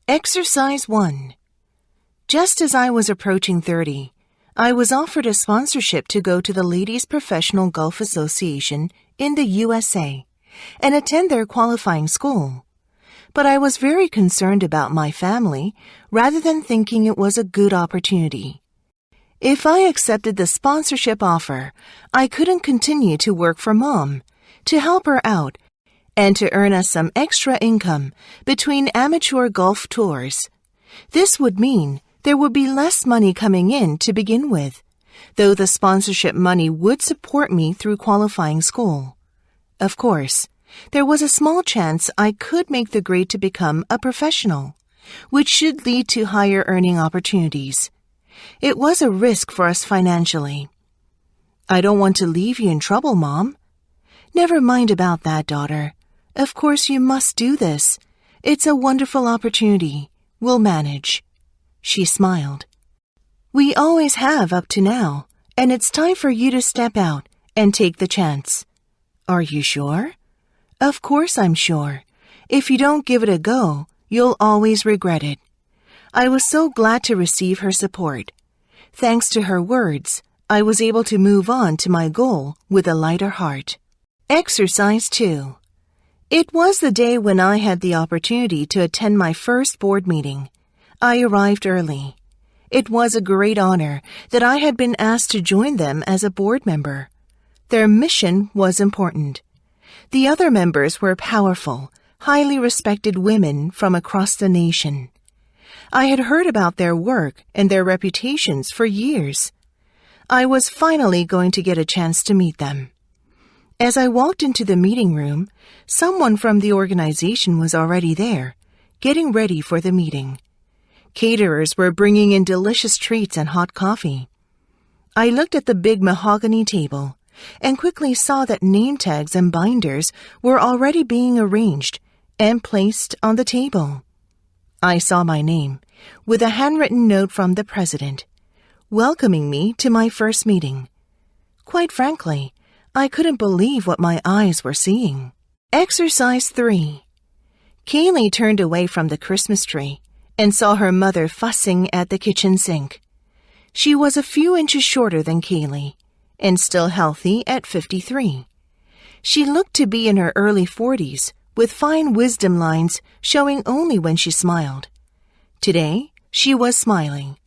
Exercise 1. Just as I was approaching 30, I was offered a sponsorship to go to the Ladies Professional Golf Association in the USA and attend their qualifying school. But I was very concerned about my family rather than thinking it was a good opportunity. If I accepted the sponsorship offer, I couldn't continue to work for Mom, to help her out, and to earn us some extra income between amateur golf tours. This would mean there would be less money coming in to begin with, though the sponsorship money would support me through qualifying school. Of course, there was a small chance I could make the grade to become a professional, which should lead to higher earning opportunities. It was a risk for us financially. I don't want to leave you in trouble, Mom. Never mind about that, daughter. Of course you must do this. It's a wonderful opportunity. We'll manage. She smiled. We always have up to now, and it's time for you to step out and take the chance. Are you sure? Of course I'm sure. If you don't give it a go, you'll always regret it. I was so glad to receive her support. Thanks to her words, I was able to move on to my goal with a lighter heart. Exercise 2. It was the day when I had the opportunity to attend my first board meeting. I arrived early. It was a great honor that I had been asked to join them as a board member. Their mission was important. The other members were powerful, highly respected women from across the nation. I had heard about their work and their reputations for years. I was finally going to get a chance to meet them. As I walked into the meeting room, someone from the organization was already there, getting ready for the meeting. Caterers were bringing in delicious treats and hot coffee. I looked at the big mahogany table and quickly saw that name tags and binders were already being arranged and placed on the table. I saw my name, with a handwritten note from the president, welcoming me to my first meeting. Quite frankly, I couldn't believe what my eyes were seeing. Exercise 3. Kaylee turned away from the Christmas tree and saw her mother fussing at the kitchen sink. She was a few inches shorter than Kaylee and still healthy at 53. She looked to be in her early 40s, with fine wisdom lines showing only when she smiled. Today, she was smiling.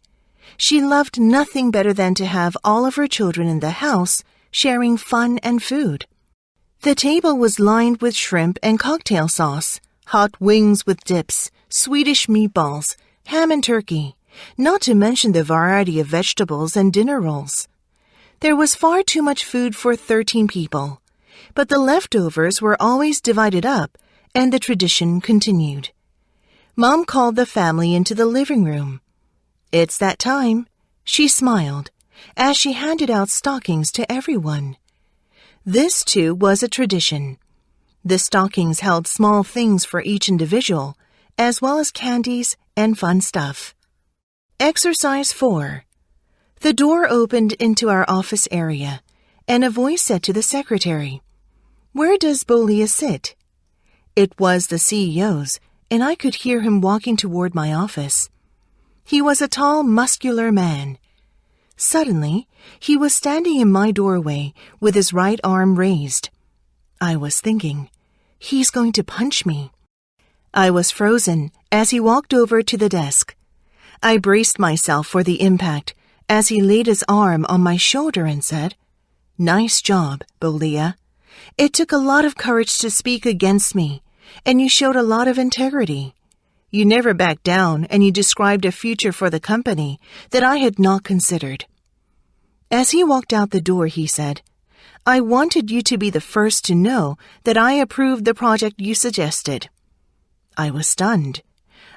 She loved nothing better than to have all of her children in the house sharing fun and food. The table was lined with shrimp and cocktail sauce, hot wings with dips, Swedish meatballs, ham and turkey, not to mention the variety of vegetables and dinner rolls. There was far too much food for 13 people, but the leftovers were always divided up, and the tradition continued. Mom called the family into the living room. It's that time, she smiled, as she handed out stockings to everyone. This, too, was a tradition. The stockings held small things for each individual, as well as candies and fun stuff. Exercise 4. The door opened into our office area, and a voice said to the secretary, "Where does Bolia sit?" It was the CEO's, and I could hear him walking toward my office. He was a tall, muscular man. Suddenly, he was standing in my doorway with his right arm raised. I was thinking, he's going to punch me. I was frozen as he walked over to the desk. I braced myself for the impact as he laid his arm on my shoulder and said, "Nice job, Bolia. It took a lot of courage to speak against me, and you showed a lot of integrity. You never backed down, and you described a future for the company that I had not considered." As he walked out the door, he said, "I wanted you to be the first to know that I approved the project you suggested." I was stunned.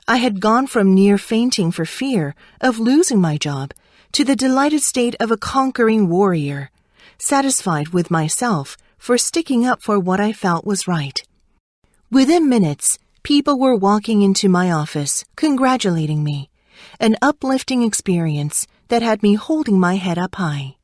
I had gone from near fainting for fear of losing my job to the delighted state of a conquering warrior, satisfied with myself for sticking up for what I felt was right. Within minutes, people were walking into my office, congratulating me, an uplifting experience that had me holding my head up high.